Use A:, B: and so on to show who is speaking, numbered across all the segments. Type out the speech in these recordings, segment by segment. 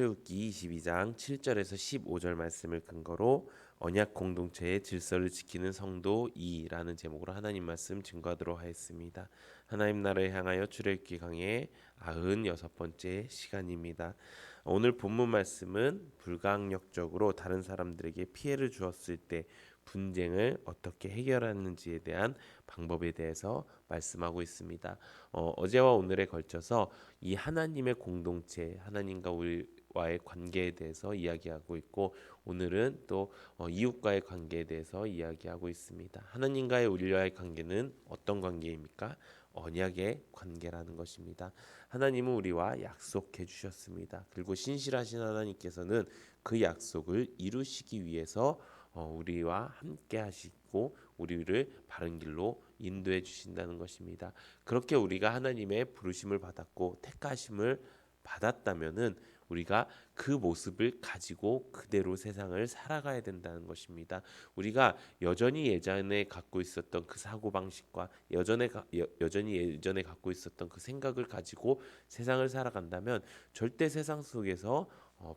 A: 출애굽기 22장 7절에서 15절 말씀을 근거로 언약 공동체의 질서를 지키는 성도 2라는 제목으로 하나님 말씀 증거하도록 하겠습니다. 하나님 나라를 향하여 출애굽기 강의 96번째 시간입니다. 오늘 본문 말씀은 불가항력적으로 다른 사람들에게 피해를 주었을 때 분쟁을 어떻게 해결하는지에 대한 방법에 대해서 말씀하고 있습니다. 어제와 오늘에 걸쳐서 이 하나님의 공동체, 하나님과 우리와의 관계에 대해서 이야기하고 있고, 오늘은 또 이웃과의 관계에 대해서 이야기하고 있습니다. 하나님과의 우리와의 관계는 어떤 관계입니까? 언약의 관계라는 것입니다. 하나님은 우리와 약속해 주셨습니다. 그리고 신실하신 하나님께서는 그 약속을 이루시기 위해서 우리와 함께 하시고 우리를 바른 길로 인도해 주신다는 것입니다. 그렇게 우리가 하나님의 부르심을 받았고 택하심을 받았다면은 우리가 그 모습을 가지고 그대로 세상을 살아가야 된다는 것입니다. 우리가 여전히 예전에 갖고 있었던 그 사고 방식과 여전히 예전에 갖고 있었던 그 생각을 가지고 세상을 살아간다면 절대 세상 속에서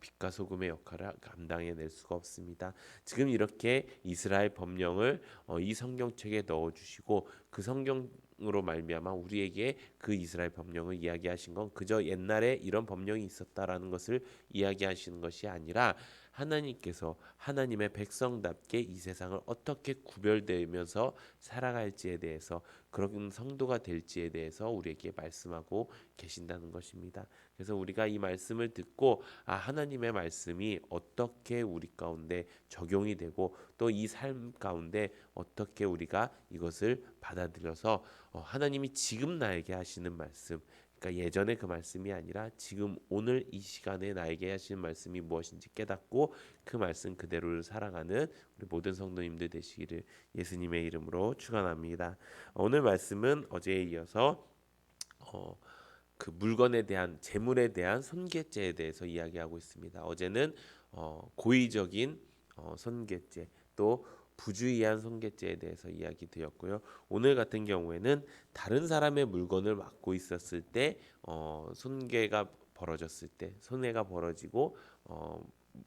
A: 빛과 소금의 역할을 감당해낼 수가 없습니다. 지금 이렇게 이스라엘 법령을 이 성경책에 넣어주시고 그 성경으로 말미암아 우리에게 그 이스라엘 법령을 이야기하신 건 그저 옛날에 이런 법령이 있었다라는 것을 이야기하시는 것이 아니라 하나님께서 하나님의 백성답게 이 세상을 어떻게 구별되면서 살아갈지에 대해서, 그런 성도가 될지에 대해서 우리에게 말씀하고 계신다는 것입니다. 그래서 우리가 이 말씀을 듣고 하나님의 말씀이 어떻게 우리 가운데 적용이 되고 또 이 삶 가운데 어떻게 우리가 이것을 받아들여서 하나님이 지금 나에게 하시는 말씀, 그러니까 예전에 그 말씀이 아니라 지금 오늘 이 시간에 나에게 하시는 말씀이 무엇인지 깨닫고 그 말씀 그대로를 살아가는 우리 모든 성도님들 되시기를 예수님의 이름으로 축원합니다. 오늘 말씀은 어제에 이어서 그 물건에 대한, 재물에 대한 손괴죄에 대해서 이야기하고 있습니다. 어제는 고의적인 손괴죄, 또 부주의한 손괴죄에 대해서 이야기 드렸고요. 오늘 같은 경우에는 다른 사람의 물건을 맡고 있었을 때 손괴가 벌어졌을 때, 손해가 벌어지고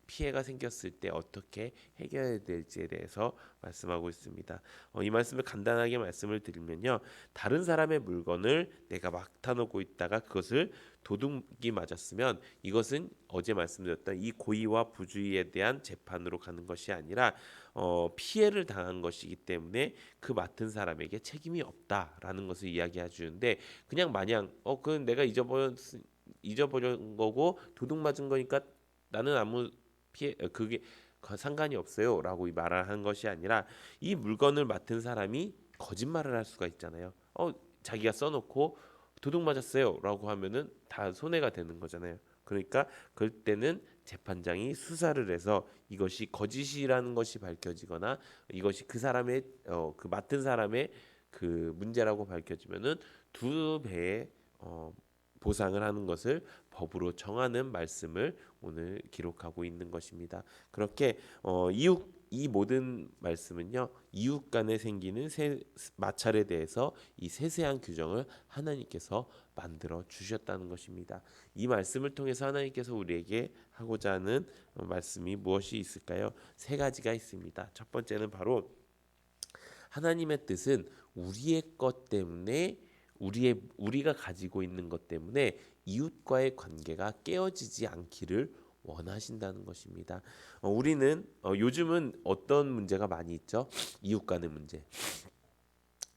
A: 피해가 생겼을 때 어떻게 해결해야 될지에 대해서 말씀하고 있습니다. 이 말씀을 간단하게 말씀을 드리면요, 다른 사람의 물건을 내가 맡아놓고 있다가 그것을 도둑이 맞았으면 이것은 어제 말씀드렸던 이 고의와 부주의에 대한 재판으로 가는 것이 아니라 피해를 당한 것이기 때문에 그 맡은 사람에게 책임이 없다라는 것을 이야기해 주는데, 그냥 마냥 그건 내가 잊어버린 거고 도둑 맞은 거니까 나는 아무 그게 상관이 없어요라고 말을 한 것이 아니라, 이 물건을 맡은 사람이 거짓말을 할 수가 있잖아요. 자기가 써놓고 도둑 맞았어요라고 하면은 다 손해가 되는 거잖아요. 그러니까 그럴 때는 재판장이 수사를 해서 이것이 거짓이라는 것이 밝혀지거나 이것이 그 사람의 그 맡은 사람의 그 문제라고 밝혀지면은 2배의 보상을 하는 것을 법으로 정하는 말씀을 오늘 기록하고 있는 것입니다. 그렇게 이 모든 말씀은요, 이웃 간에 생기는 마찰에 대해서 이 세세한 규정을 하나님께서 만들어 주셨다는 것입니다. 이 말씀을 통해서 하나님께서 우리에게 하고자 하는 말씀이 무엇이 있을까요? 3가지가 있습니다. 첫 번째는 바로 하나님의 뜻은 우리의 것 때문에, 우리가 가지고 있는 것 때문에 이웃과의 관계가 깨어지지 않기를 원하신다는 것입니다. 우리는 요즘은 어떤 문제가 많이 있죠? 이웃 간의 문제.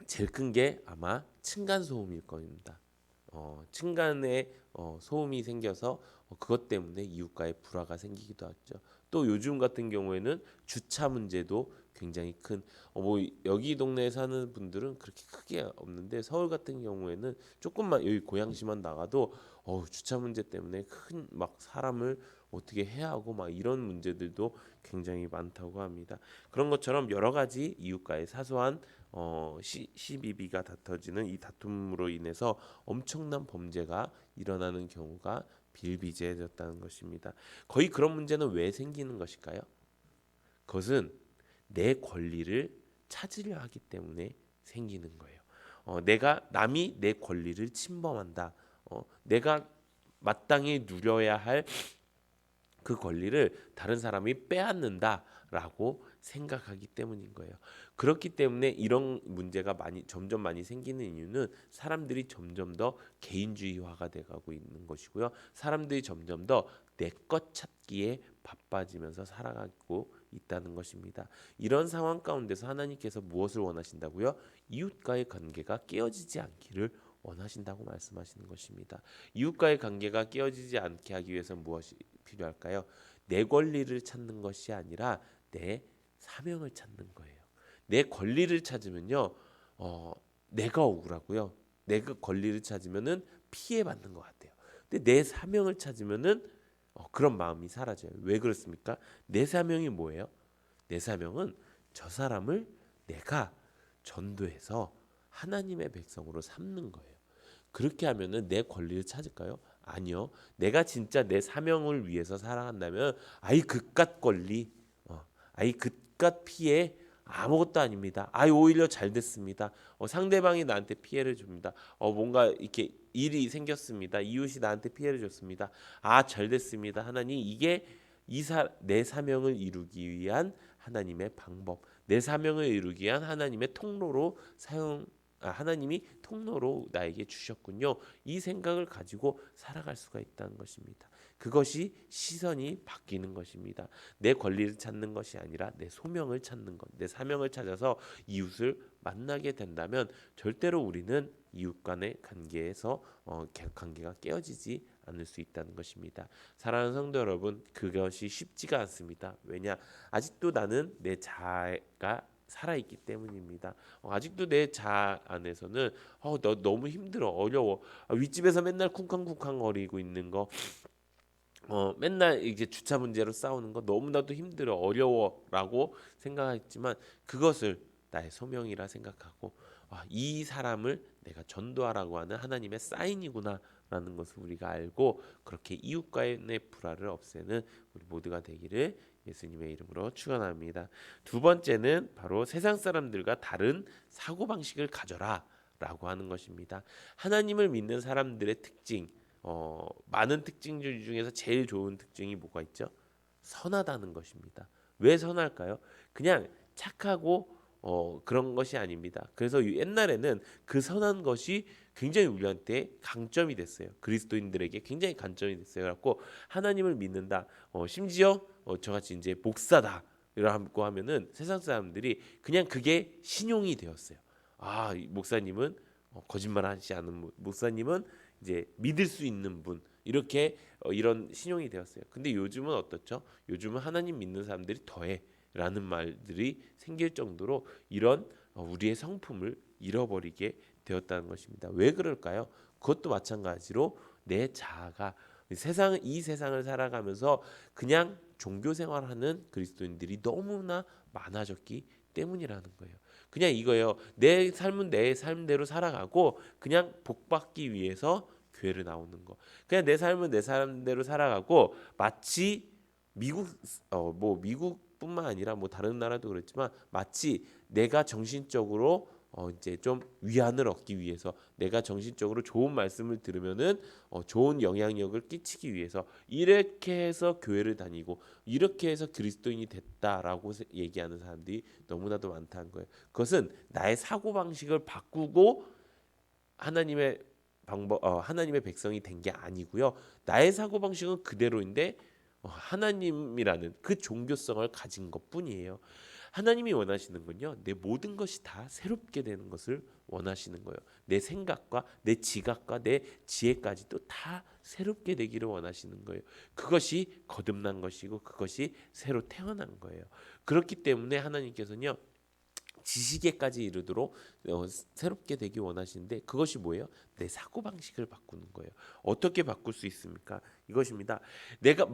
A: 제일 큰 게 아마 층간 소음일 겁니다. 층간에 소음이 생겨서 그것 때문에 이웃과의 불화가 생기기도 하죠. 또 요즘 같은 경우에는 주차 문제도 굉장히 큰, 뭐 여기 동네에 사는 분들은 그렇게 크게 없는데 서울 같은 경우에는 조금만 여기 고양시만 나가도 주차 문제 때문에 큰 막 사람을 어떻게 해야 하고 막 이런 문제들도 굉장히 많다고 합니다. 그런 것처럼 여러 가지 이웃과의 사소한 시비비가 다퉈지는 이 다툼으로 인해서 엄청난 범죄가 일어나는 경우가 비일비재해졌다는 것입니다. 거의 그런 문제는 왜 생기는 것일까요? 그것은 내 권리를 찾으려 하기 때문에 생기는 거예요. 남이 내 권리를 침범한다. 내가 마땅히 누려야 할 그 권리를 다른 사람이 빼앗는다라고 생각하기 때문인 거예요. 그렇기 때문에 이런 문제가 점점 많이 생기는 이유는 사람들이 점점 더 개인주의화가 돼가고 있는 것이고요. 사람들이 점점 더 내 것 찾기에 바빠지면서 살아가고 있다는 것입니다. 이런 상황 가운데서 하나님께서 무엇을 원하신다고요? 이웃과의 관계가 깨어지지 않기를 원하신다고 말씀하시는 것입니다. 이웃과의 관계가 깨어지지 않게 하기 위해서 무엇이 필요할까요? 내 권리를 찾는 것이 아니라 내 사명을 찾는 거예요. 내 권리를 찾으면요, 내가 억울하고요. 내가 권리를 찾으면은 피해받는 것 같아요. 근데 내 사명을 찾으면은 그런 마음이 사라져요. 왜 그렇습니까? 내 사명이 뭐예요? 내 사명은 저 사람을 내가 전도해서 하나님의 백성으로 삼는 거예요. 그렇게 하면은 내 권리를 찾을까요? 아니요. 내가 진짜 내 사명을 위해서 살아간다면 아이 그깟 권리, 아이 그깟 피해 아무것도 아닙니다. 아이 오히려 잘 됐습니다. 상대방이 나한테 피해를 줍니다. 뭔가 이렇게 일이 생겼습니다. 이웃이 나한테 피해를 줬습니다. 잘 됐습니다. 하나님 이게 내 사명을 이루기 위한 하나님의 방법, 내 사명을 이루기 위한 하나님의 통로로 하나님이 통로로 나에게 주셨군요. 이 생각을 가지고 살아갈 수가 있다는 것입니다. 그것이 시선이 바뀌는 것입니다. 내 권리를 찾는 것이 아니라 내 소명을 찾는 것, 내 사명을 찾아서 이웃을 만나게 된다면 절대로 우리는 이웃 간의 관계에서 관계가 깨어지지 않을 수 있다는 것입니다. 사랑하는 성도 여러분, 그것이 쉽지가 않습니다. 왜냐? 아직도 나는 내 자아가 살아있기 때문입니다. 아직도 내 자아 안에서는 너 너무 힘들어, 어려워. 윗집에서 맨날 쿵쾅쿵쾅 거리고 있는 거, 맨날 이제 주차 문제로 싸우는 거 너무나도 힘들어, 어려워라고 생각했지만 그것을 나의 소명이라 생각하고 이 사람을 내가 전도하라고 하는 하나님의 사인이구나라는 것을 우리가 알고 그렇게 이웃과의 불화를 없애는 우리 모두가 되기를 예수님의 이름으로 축원합니다. 두 번째는 바로 세상 사람들과 다른 사고방식을 가져라라고 하는 것입니다. 하나님을 믿는 사람들의 특징, 많은 특징 중에서 제일 좋은 특징이 뭐가 있죠? 선하다는 것입니다. 왜 선할까요? 그냥 착하고 그런 것이 아닙니다. 그래서 옛날에는 그 선한 것이 굉장히 우리한테 강점이 됐어요. 그리스도인들에게 굉장히 강점이 됐어요. 그래갖고 하나님을 믿는다. 심지어 저같이 이제 목사다. 이라고 하면은 세상 사람들이 그냥 그게 신용이 되었어요. 이 목사님은 거짓말하지 않은 목사님은 이제 믿을 수 있는 분 이렇게 이런 신용이 되었어요. 근데 요즘은 어떻죠? 요즘은 하나님 믿는 사람들이 더해 라는 말들이 생길 정도로 이런 우리의 성품을 잃어버리게 되었다는 것입니다. 왜 그럴까요? 그것도 마찬가지로 내 자아가 이 세상을 살아가면서 그냥 종교 생활하는 그리스도인들이 너무나 많아졌기 때문이라는 거예요. 그냥 이거예요. 내 삶은 내 삶대로 살아가고 그냥 복받기 위해서 교회를 나오는 거. 그냥 내 삶은 내 삶대로 살아가고 마치 미국뿐만 아니라 뭐 다른 나라도 그렇지만 마치 내가 정신적으로 이제 좀 위안을 얻기 위해서 내가 정신적으로 좋은 말씀을 들으면은 좋은 영향력을 끼치기 위해서 이렇게 해서 교회를 다니고 이렇게 해서 그리스도인이 됐다라고 얘기하는 사람들이 너무나도 많다는 거예요. 그것은 나의 사고 방식을 바꾸고 하나님의 백성이 된 게 아니고요. 나의 사고 방식은 그대로인데 하나님이라는 그 종교성을 가진 것뿐이에요. 하나님이 원하시는 건요. 내 모든 것이 다 새롭게 되는 것을 원하시는 거예요. 내 생각과 내 지각과 내 지혜까지도 다 새롭게 되기를 원하시는 거예요. 그것이 거듭난 것이고 그것이 새로 태어난 거예요. 그렇기 때문에 하나님께서는요. 지식에까지 이르도록 새롭게 되기 원하시는데 그것이 뭐예요? 내 사고방식을 바꾸는 거예요. 어떻게 바꿀 수 있습니까? 이것입니다. 내가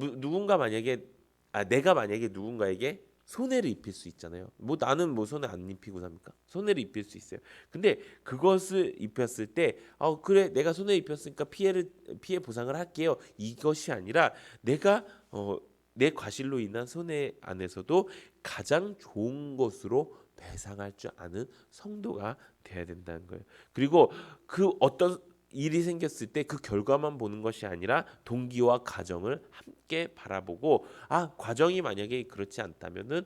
A: 만약에 누군가에게 손해를 입힐 수 있잖아요. 나는 손해 안 입히고 삽니까? 손해를 입힐 수 있어요. 근데 그것을 입혔을 때 그래 내가 손해 입혔으니까 피해 보상을 할게요. 이것이 아니라 내가 내 과실로 인한 손해 안에서도 가장 좋은 것으로 배상할 줄 아는 성도가 돼야 된다는 거예요. 그리고 그 어떤 일이 생겼을 때 그 결과만 보는 것이 아니라 동기와 과정을 함께 바라보고 과정이 만약에 그렇지 않다면은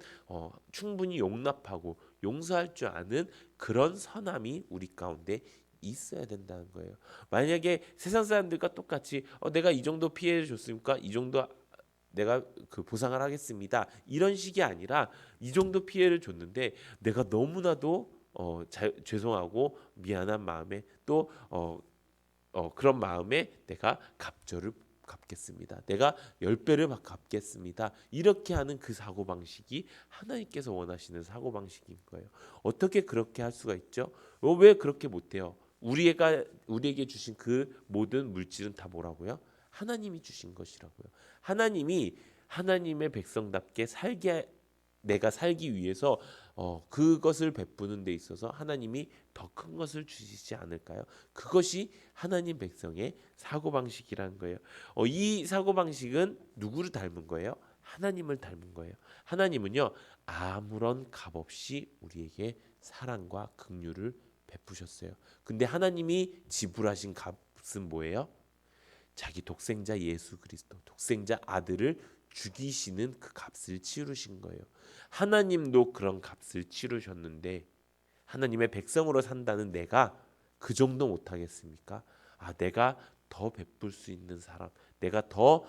A: 충분히 용납하고 용서할 줄 아는 그런 선함이 우리 가운데 있어야 된다는 거예요. 만약에 세상 사람들과 똑같이 내가 이 정도 피해를 줬으니까 이 정도 내가 그 보상을 하겠습니다. 이런 식이 아니라 이 정도 피해를 줬는데 내가 너무나도 죄송하고 미안한 마음에 또 그런 마음에 내가 갑절을 갚겠습니다. 내가 10배를 갚겠습니다. 이렇게 하는 그 사고방식이 하나님께서 원하시는 사고방식인 거예요. 어떻게 그렇게 할 수가 있죠? 왜 그렇게 못해요? 우리에게 주신 그 모든 물질은 다 뭐라고요? 하나님이 주신 것이라고요. 하나님이 하나님의 백성답게 내가 살기 위해서 그것을 베푸는 데 있어서 하나님이 더 큰 것을 주시지 않을까요? 그것이 하나님 백성의 사고방식이라는 거예요. 이 사고방식은 누구를 닮은 거예요? 하나님을 닮은 거예요. 하나님은요, 아무런 값 없이 우리에게 사랑과 긍휼을 베푸셨어요. 근데 하나님이 지불하신 값은 뭐예요? 자기 독생자 예수 그리스도, 독생자 아들을 죽이시는 그 값을 치르신 거예요. 하나님도 그런 값을 치르셨는데 하나님의 백성으로 산다는 내가 그 정도 못하겠습니까? 내가 더 베풀 수 있는 사람, 내가 더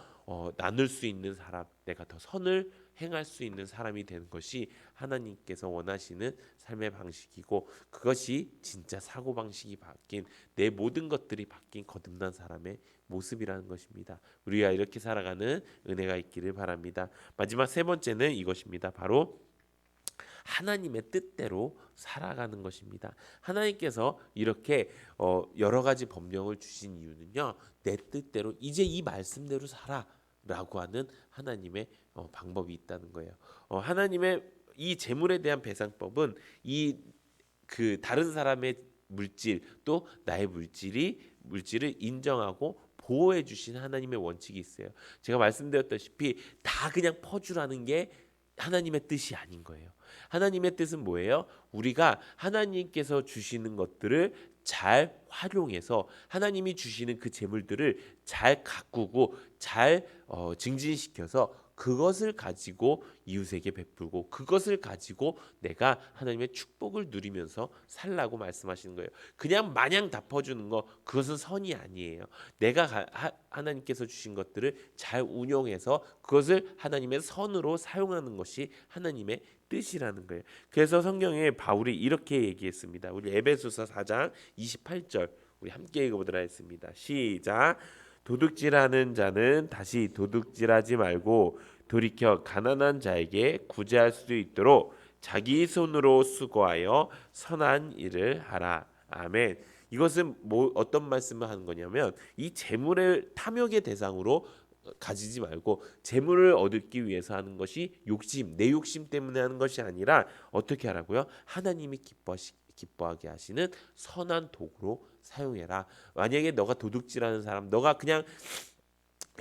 A: 나눌 수 있는 사람, 내가 더 선을 행할 수 있는 사람이 되는 것이 하나님께서 원하시는 삶의 방식이고, 그것이 진짜 사고방식이 바뀐, 내 모든 것들이 바뀐 거듭난 사람의 모습이라는 것입니다. 우리가 이렇게 살아가는 은혜가 있기를 바랍니다. 마지막 세 번째는 이것입니다. 바로 하나님의 뜻대로 살아가는 것입니다. 하나님께서 이렇게 여러 가지 법령을 주신 이유는요, 내 뜻대로 이제 이 말씀대로 살아라고 하는 하나님의 방법이 있다는 거예요. 하나님의 이 재물에 대한 배상법은 그 다른 사람의 물질 또 나의 물질을 인정하고 보호해 주신 하나님의 원칙이 있어요. 제가 말씀드렸다시피 다 그냥 퍼주라는 게 하나님의 뜻이 아닌 거예요. 하나님의 뜻은 뭐예요? 우리가 하나님께서 주시는 것들을 잘 활용해서 하나님이 주시는 그 재물들을 잘 가꾸고 잘 증진시켜서 그것을 가지고 이웃에게 베풀고 그것을 가지고 내가 하나님의 축복을 누리면서 살라고 말씀하시는 거예요. 그냥 마냥 다 퍼주는 거, 그것은 선이 아니에요. 내가 하나님께서 주신 것들을 잘 운용해서 그것을 하나님의 선으로 사용하는 것이 하나님의 뜻이라는 거예요. 그래서 성경에 바울이 이렇게 얘기했습니다. 우리 에베소서 4장 28절 우리 함께 읽어보도록 하겠습니다. 시작. 도둑질하는 자는 다시 도둑질하지 말고 돌이켜 가난한 자에게 구제할 수 있도록 자기 손으로 수고하여 선한 일을 하라. 아멘. 이것은 어떤 말씀을 하는 거냐면 이 재물을 탐욕의 대상으로 가지지 말고 재물을 얻기 위해서 하는 것이 내 욕심 때문에 하는 것이 아니라 어떻게 하라고요? 하나님이 기뻐하게 하시는 선한 도구로 사용해라. 만약에 너가 도둑질하는 사람, 너가 그냥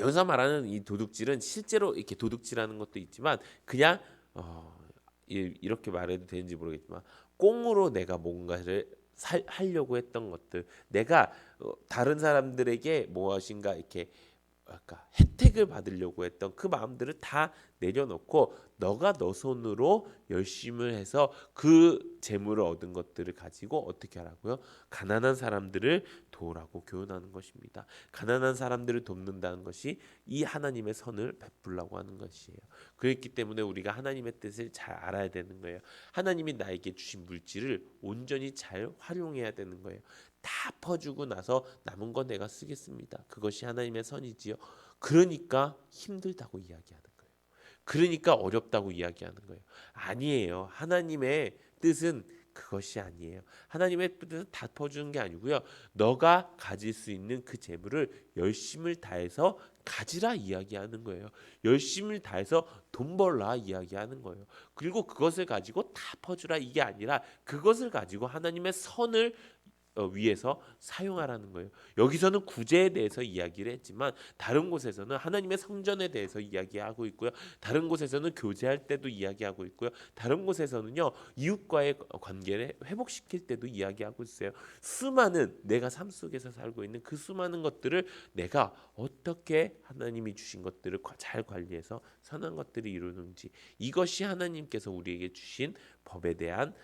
A: 여기서 말하는 이 도둑질은 실제로 이렇게 도둑질하는 것도 있지만 그냥 이렇게 말해도 되는지 모르겠지만 꽁으로 내가 뭔가를 하려고 했던 것들, 내가 다른 사람들에게 무엇인가 이렇게 혜택을 받으려고 했던 그 마음들을 다 내려놓고 너가 너 손으로 열심을 해서 그 재물을 얻은 것들을 가지고 어떻게 하라고요? 가난한 사람들을 도우라고 교훈하는 것입니다. 가난한 사람들을 돕는다는 것이 이 하나님의 선을 베풀라고 하는 것이에요. 그렇기 때문에 우리가 하나님의 뜻을 잘 알아야 되는 거예요. 하나님이 나에게 주신 물질을 온전히 잘 활용해야 되는 거예요. 다 퍼주고 나서 남은 건 내가 쓰겠습니다. 그것이 하나님의 선이지요. 그러니까 힘들다고 이야기하는 거예요. 그러니까 어렵다고 이야기하는 거예요. 아니에요. 하나님의 뜻은 그것이 아니에요. 하나님의 뜻은 다 퍼주는 게 아니고요. 너가 가질 수 있는 그 재물을 열심을 다해서 가지라 이야기하는 거예요. 열심을 다해서 돈 벌라 이야기하는 거예요. 그리고 그것을 가지고 다 퍼주라 이게 아니라 그것을 가지고 하나님의 선을 위해서 사용하라는 거예요. 여기서는 구제에 대해서 이야기를 했지만 다른 곳에서는 하나님의 성전에 대해서 이야기하고 있고요. 다른 곳에서는 교제할 때도 이야기하고 있고요. 다른 곳에서는요 이웃과의 관계를 회복시킬 때도 이야기하고 있어요. 수많은 내가 삶 속에서 살고 있는 그 수많은 것들을 내가 어떻게 하나님이 주신 것들을 잘 관리해서 선한 것들을 이루는지, 이것이 하나님께서 우리에게 주신 법에 대한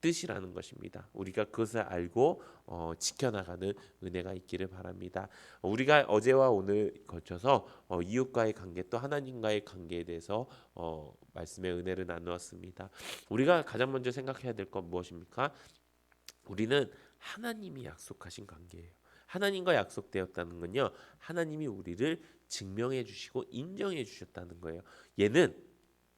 A: 뜻이라는 것입니다. 우리가 그것을 알고 지켜나가는 은혜가 있기를 바랍니다. 우리가 어제와 오늘 거쳐서 이웃과의 관계 또 하나님과의 관계에 대해서 말씀의 은혜를 나누었습니다. 우리가 가장 먼저 생각해야 될 건 무엇입니까? 우리는 하나님이 약속하신 관계예요. 하나님과 약속되었다는 건요, 하나님이 우리를 증명해 주시고 인정해 주셨다는 거예요. 얘는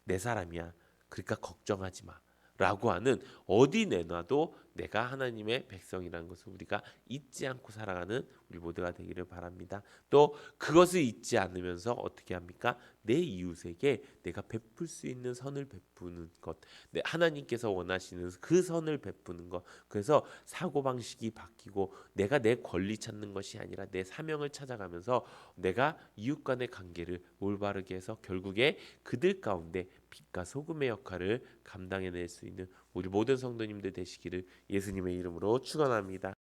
A: 내 사람이야, 그러니까 걱정하지 마 라고 하는, 어디 내놔도 내가 하나님의 백성이라는 것을 우리가 잊지 않고 살아가는 우리 모두가 되기를 바랍니다. 또 그것을 잊지 않으면서 어떻게 합니까? 내 이웃에게 내가 베풀 수 있는 선을 베푸는 것, 하나님께서 원하시는 그 선을 베푸는 것. 그래서 사고방식이 바뀌고 내가 내 권리 찾는 것이 아니라 내 사명을 찾아가면서 내가 이웃 간의 관계를 올바르게 해서 결국에 그들 가운데 빛과 소금의 역할을 감당해낼 수 있는 우리 모든 성도님들 되시기를 예수님의 이름으로 축원합니다.